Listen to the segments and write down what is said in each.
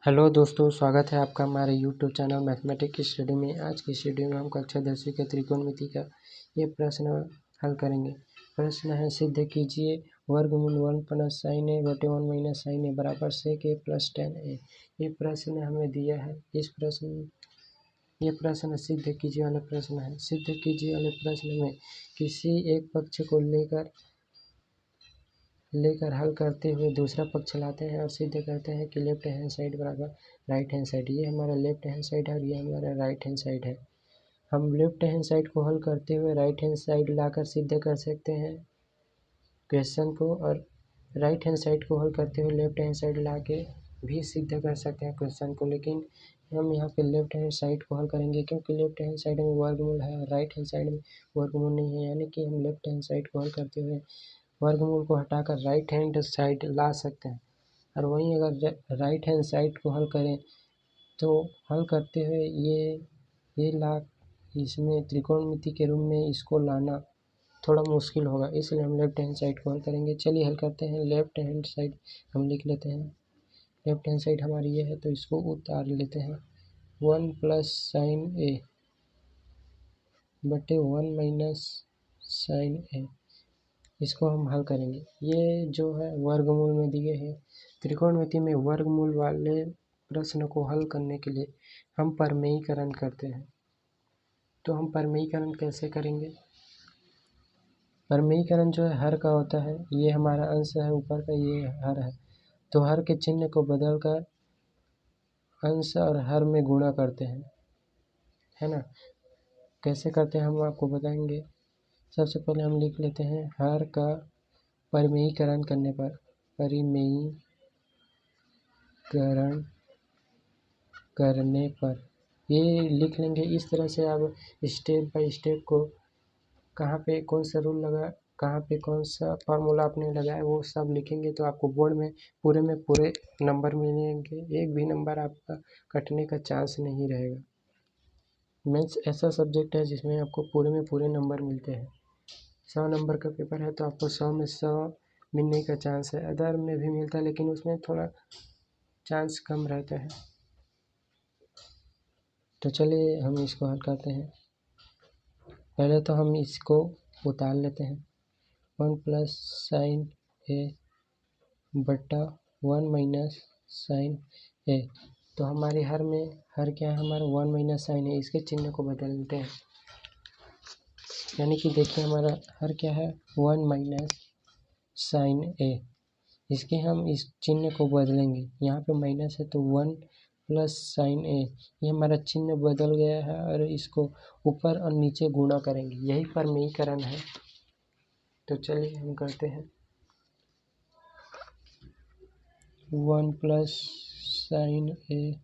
Hello दोस्तों, स्वागत है आपका हमारे यूट्यूब चैनल मैथमेटिक्स स्टडी में। आज की स्टडी में हम कक्षा 10वीं के त्रिकोणमिति का ये प्रश्न हल करेंगे। प्रश्न है, सिद्ध कीजिए वर्गमूल 1 प्लस साइन ए बटे 1 माइनस साइन ए बराबर सेक ए प्लस टेन ए। ये प्रश्न हमें दिया है। ये प्रश्न सिद्ध कीजिए वाला प्रश्न है। सिद्ध कीजिए वाले प्रश्न में किसी एक पक्ष को लेकर हल करते हुए दूसरा पक्ष लाते हैं और सिद्ध करते हैं कि लेफ्ट हैंड साइड बराबर राइट हैंड साइड। ये हमारा लेफ्ट हैंड साइड है और ये हमारा राइट हैंड साइड है। हम लेफ्ट हैंड साइड को हल करते हुए राइट हैंड साइड लाकर सिद्ध कर सकते हैं क्वेश्चन को, और राइट हैंड साइड को हल करते हुए लेफ्ट हैंड साइड ला के भी सिद्ध कर सकते हैं क्वेश्चन को। लेकिन हम यहाँ पे लेफ्ट हैंड साइड को हल करेंगे क्योंकि लेफ्ट हैंड साइड में वर्गमूल है और राइट हैंड साइड में वर्गमूल नहीं है। यानी कि हम लेफ्ट हैंड साइड को हल करते हुए वर्गमूल को हटाकर राइट हैंड साइड ला सकते हैं। और वहीं अगर राइट हैंड साइड को हल करें तो हल करते हुए ये ला इसमें त्रिकोणमिति के रूप में इसको लाना थोड़ा मुश्किल होगा, इसलिए हम लेफ्ट हैंड साइड को हल करेंगे। चलिए हल करते हैं। लेफ्ट हैंड साइड हम लिख लेते हैं। लेफ्ट हैंड साइड हमारी ये है तो इसको उतार लेते हैं। 1 प्लस साइन ए बटे 1 माइनस साइन ए, इसको हम हल करेंगे। ये जो है वर्गमूल में दिए हैं। त्रिकोणमिति में वर्गमूल वाले प्रश्न को हल करने के लिए हम परमेयीकरण करते हैं। तो हम परमेयीकरण कैसे करेंगे? परमेयीकरण जो है हर का होता है। ये हमारा अंश है, ऊपर का ये हर है, तो हर के चिन्ह को बदलकर अंश और हर में गुणा करते हैं, है ना। कैसे करते हैं हम आपको बताएंगे। सबसे पहले हम लिख लेते हैं हर का परमेयीकरण करने पर, परिमेयीकरण करने पर ये लिख लेंगे। इस तरह से आप स्टेप बाय स्टेप को कहाँ पे कौन सा रूल लगा, कहाँ पे कौन सा फार्मूला आपने लगाया, वो सब लिखेंगे तो आपको बोर्ड में पूरे नंबर मिलेंगे। एक भी नंबर आपका कटने का चांस नहीं रहेगा। मैथ्स ऐसा सब्जेक्ट है जिसमें आपको पूरे नंबर मिलते हैं। 100 नंबर का पेपर है तो आपको 100 में 100 मिलने का चांस है। अदर में भी मिलता है लेकिन उसमें थोड़ा चांस कम रहता है। तो चलिए हम इसको हल करते हैं। पहले तो हम इसको उतार लेते हैं। 1 प्लस साइन ए बटा 1 माइनस साइन ए। तो हमारे हर क्या है, हमारा 1 माइनस साइन है। इसके चिन्ह को बदलते हैं। यानी कि देखिए हमारा हर क्या है, 1 माइनस साइन ए। इसके हम इस चिन्ह को बदलेंगे। यहाँ पे माइनस है तो 1 प्लस साइन ए, ये हमारा चिन्ह बदल गया है और इसको ऊपर और नीचे गुणा करेंगे। यही परमेयीकरण है। तो चलिए हम करते हैं। 1 प्लस साइन ए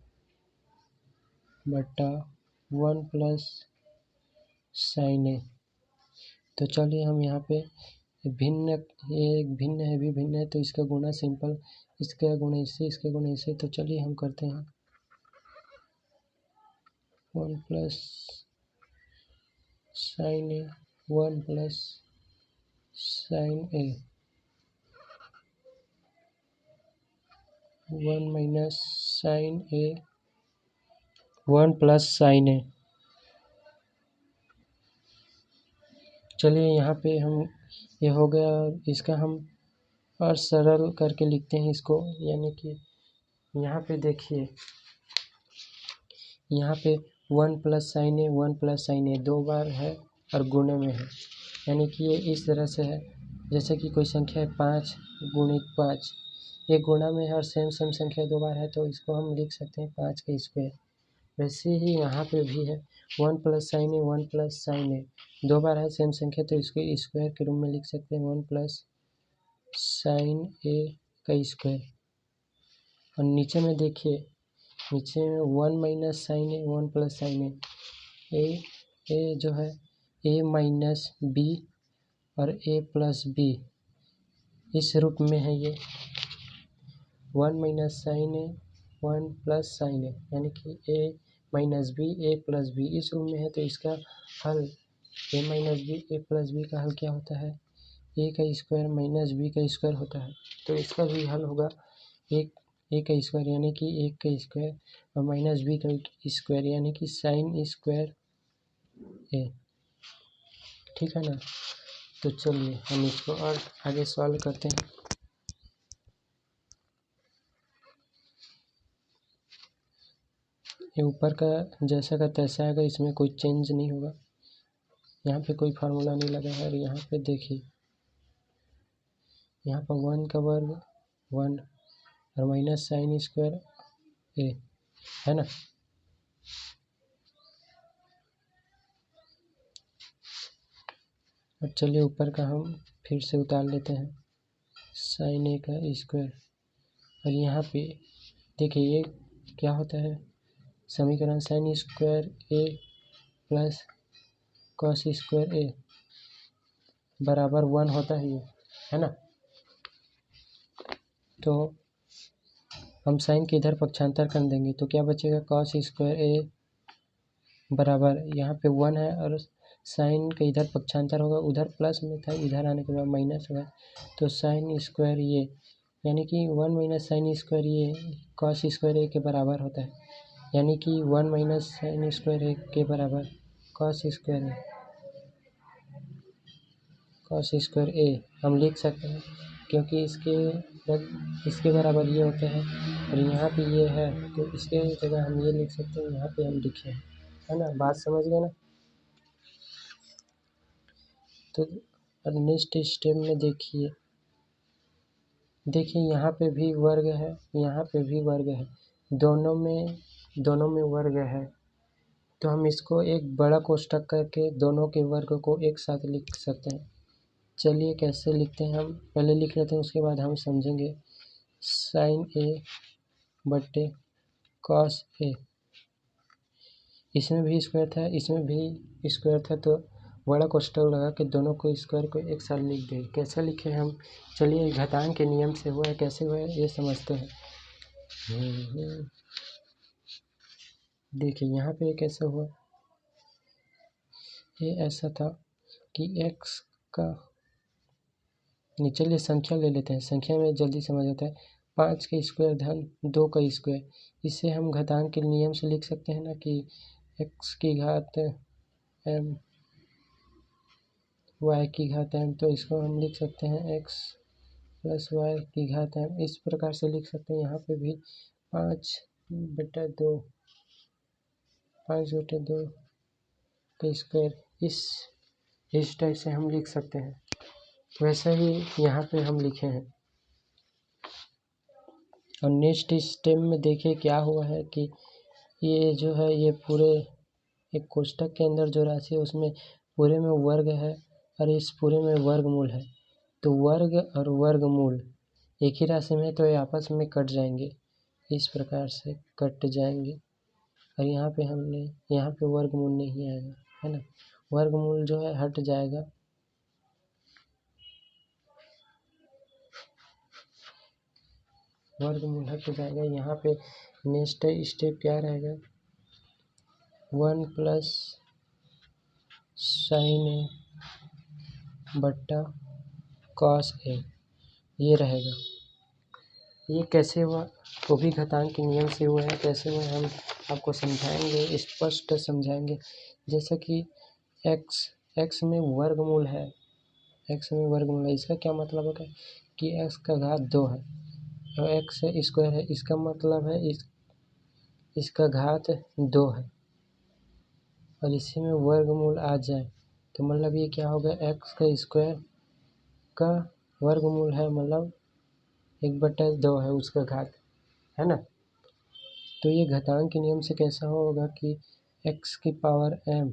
बटा 1 प्लस साइन ए। तो चलिए हम यहाँ पे भिन्न, ये भिन्न है भी भिन्न है तो इसका गुणा सिंपल, इसका गुणा इससे, इसका गुणा इससे। तो चलिए हम करते हैं। 1 प्लस साइन ए 1 प्लस साइन ए 1 माइनस साइन ए 1 प्लस साइन ए। चलिए यहाँ पे हम ये हो गया। इसका हम और सरल करके लिखते हैं इसको। यानी कि यहाँ पे देखिए, यहाँ पे 1 प्लस साइन ए 1 प्लस साइन ए 2 बार है और गुणे में है। यानी कि ये इस तरह से है, जैसे कि कोई संख्या है 5 गुणित 5, ये गुणा में है और सेम संख्या 2 बार है तो इसको हम लिख सकते हैं 5 का स्क्वायर। वैसे ही यहाँ पे भी है 1 प्लस साइन ए 1 प्लस साइन ए 2 बार है सेम संख्या तो इसको स्क्वायर के रूप में लिख सकते हैं 1 प्लस साइन ए का स्क्वायर। और नीचे में देखिए, नीचे में 1 माइनस साइन ए 1 प्लस साइन ए जो है ए माइनस बी और ए प्लस बी, इस रूप में है ये 1 माइनस साइन ए 1 प्लस साइन ए, यानी कि ए माइनस बी ए प्लस बी इस रूप में है। तो इसका हल ए माइनस बी ए प्लस बी का हल क्या होता है, ए का स्क्वायर माइनस बी का स्क्वायर होता है। तो इसका भी हल होगा एक ए का स्क्वायर यानी कि 1 का स्क्वायर और माइनस बी का स्क्वायर यानी कि साइन स्क्वायर ए। ठीक है ना। तो चलिए हम इसको और आगे सॉल्व करते हैं। ये ऊपर का जैसा का तैसा आएगा, इसमें कोई चेंज नहीं होगा। यहाँ पे कोई फार्मूला नहीं लगा है। और यहाँ पे देखिए, यहाँ पर 1 का वर्ग 1 और माइनस साइन स्क्वायर ए है ना। अब चलिए ऊपर का हम फिर से उतार लेते हैं, साइन ए का स्क्वायर। और यहाँ पे देखिए ये क्या होता है, समीकरण साइन स्क्वायर ए प्लस कॉस स्क्वायर ए बराबर 1 होता है ये, है ना। तो हम साइन के इधर पक्षांतर कर देंगे तो क्या बचेगा, कॉस स्क्वायर ए बराबर यहाँ पे 1 है और साइन का इधर पक्षांतर होगा, उधर प्लस में था, इधर आने के बाद माइनस होगा। तो साइन स्क्वायर ये यानी कि 1 माइनस साइन स्क्वायर ये कॉस स्क्वायर ए के बराबर होता है, यानी कि 1 माइनस साइन स्क्वायर ए के बराबर कॉस स्क्वायर ए हम लिख सकते हैं, क्योंकि इसके बराबर ये होता है और यहाँ पे ये है, तो इसके जगह हम ये लिख सकते हैं, यहाँ पे हम लिखे हैं, है ना। बात समझ गए ना। तो नेक्स्ट स्टेप में देखिए यहाँ पे भी वर्ग है, यहाँ पे भी वर्ग है, दोनों में वर्ग है। तो हम इसको एक बड़ा कोष्ठक करके दोनों के वर्ग को एक साथ लिख सकते हैं। चलिए कैसे लिखते हैं, हम पहले लिख लेते हैं, उसके बाद हम समझेंगे। साइन ए बट्टे कॉस ए, इसमें भी स्क्वायर था, इसमें भी स्क्वायर था, तो बड़ा कोष्ठक लगा के दोनों को स्क्वायर को एक साथ लिख दें। कैसे लिखे हम, चलिए घातांक के नियम से हुआ है, कैसे हुआ है ये समझते हैं। देखिए यहाँ पे कैसे हुआ, ये ऐसा था कि x का, चलिए संख्या ले लेते हैं, संख्या में जल्दी समझ आता है। 5 का स्क्वायर धन 2 का स्क्वायर, इसे हम घातांक के नियम से लिख सकते हैं ना कि x की घात m y की घात m, तो इसको हम लिख सकते हैं x प्लस y की घात m, इस प्रकार से लिख सकते हैं। यहाँ पे भी 5/2 का स्क्वायर, इस टाइप से हम लिख सकते हैं। वैसा ही यहाँ पे हम लिखे हैं। और नेक्स्ट स्टेप में देखिए क्या हुआ है कि ये जो है ये पूरे एक कोष्ठक के अंदर जो राशि है उसमें पूरे में वर्ग है और इस पूरे में वर्गमूल है। तो वर्ग और वर्गमूल एक ही राशि में, तो ये आपस में कट जाएंगे, इस प्रकार से कट जाएंगे। और यहाँ पे वर्गमूल नहीं आएगा, है ना। वर्गमूल जो है हट जाएगा। वर्गमूल हट जाएगा। यहाँ पे नेक्स्ट स्टेप क्या रहेगा, 1 प्लस साइन ए बट्टा कॉस ए ये रहेगा। ये कैसे हुआ, वो भी घातांक के नियम से हुआ है। कैसे हुआ हम आपको समझाएंगे, स्पष्ट समझाएंगे। जैसे कि x में वर्गमूल है, इसका क्या मतलब होगा कि x का घात 2 है और x स्क्वायर है, इसका मतलब है इसका घात 2 है और इसी में वर्गमूल आ जाए तो मतलब ये क्या होगा, x का स्क्वायर का वर्गमूल है, मतलब 1/2 है उसका घात, है ना। तो ये घातांक के नियम से कैसा होगा कि x की पावर m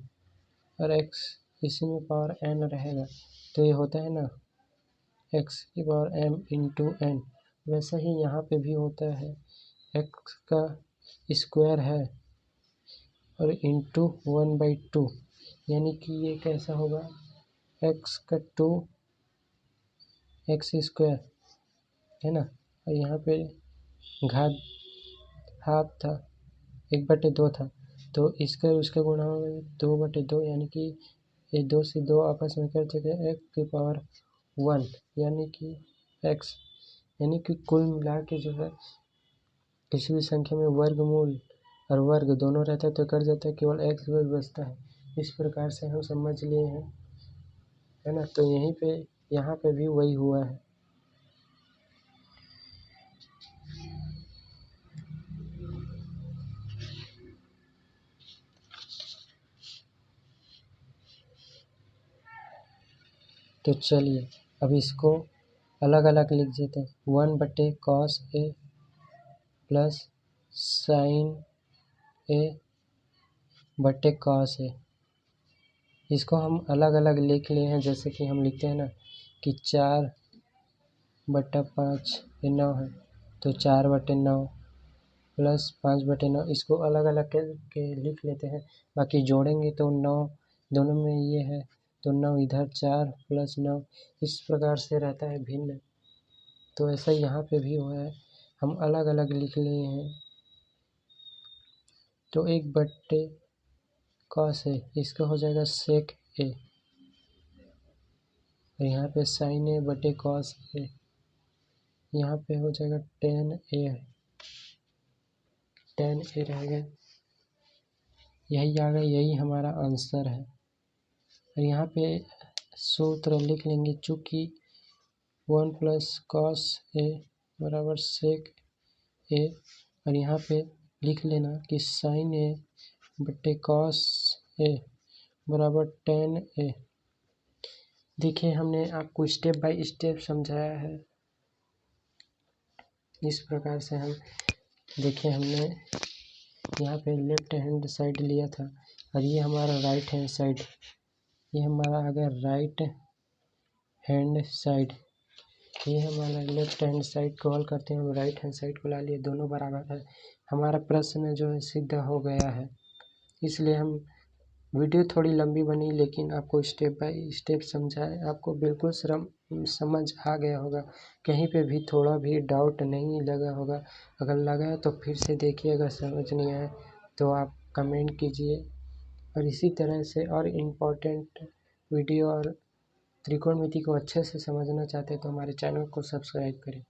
और x इसी में पावर n रहेगा, तो ये होता है ना x की पावर m इंटू n। वैसा ही यहाँ पे भी होता है, x का स्क्वायर है और इंटू 1/2, यानी कि ये कैसा होगा, x का 2 x स्क्वायर, है ना। और यहाँ पे घात हाफ था, 1/2 था, तो इसका उसका गुणा होगा 2/2, यानी कि ये 2 से 2 आपस में कर चुके x की पावर 1, यानी कि x, यानी कि कुल मिला के जो है किसी भी संख्या में वर्गमूल और वर्ग दोनों रहता है तो कट जाता है, केवल x बचता है। इस प्रकार से हम समझ लिए हैं, है ना। तो यहीं पे यहाँ पे भी वही हुआ है। तो चलिए अब इसको अलग अलग लिख देते हैं। 1/cos A plus sin A/cos A। इसको हम अलग अलग लिख लिए हैं, जैसे कि हम लिखते हैं ना कि 4/5 ये 9 है, तो 4/9 प्लस 5/9। इसको अलग अलग करके लिख लेते हैं। बाकी जोड़ेंगे तो 9 दोनों में ये है, तो 9 इधर 4 प्लस 9 इस प्रकार से रहता है भिन्न। तो ऐसा यहाँ पे भी हुआ है, हम अलग अलग लिख लिए हैं। तो 1/cos A इसका हो जाएगा sec A, और यहाँ पे sin A/cos A, यहाँ पे हो जाएगा tan A रहेगा। यही आ गया, यही हमारा आंसर है। और यहाँ पे सूत्र लिख लेंगे, चूँकि 1+cos A बराबर sec A, और यहाँ पे लिख लेना कि sin A/cos A बराबर tan A। देखिए हमने आपको स्टेप बाय स्टेप समझाया है। इस प्रकार से हम देखिए, हमने यहाँ पे लेफ्ट हैंड साइड लिया था और ये हमारा राइट हैंड साइड, ये हमारा आ गया राइट हैंड साइड। ये हमारा लेफ्ट हैंड साइड को हल करते हैं, हम राइट हैंड साइड को ला लिए, दोनों बराबर है। हमारा प्रश्न जो है सिद्ध हो गया है। इसलिए हम वीडियो थोड़ी लंबी बनी, लेकिन आपको स्टेप बाय स्टेप समझाए, आपको बिल्कुल समझ आ गया होगा। कहीं पे भी थोड़ा भी डाउट नहीं लगा होगा। अगर लगा है तो फिर से देखिए, अगर समझ नहीं आए तो आप कमेंट कीजिए। और इसी तरह से और इम्पोर्टेंट वीडियो और त्रिकोणमिति को अच्छे से समझना चाहते हैं तो हमारे चैनल को सब्सक्राइब करें।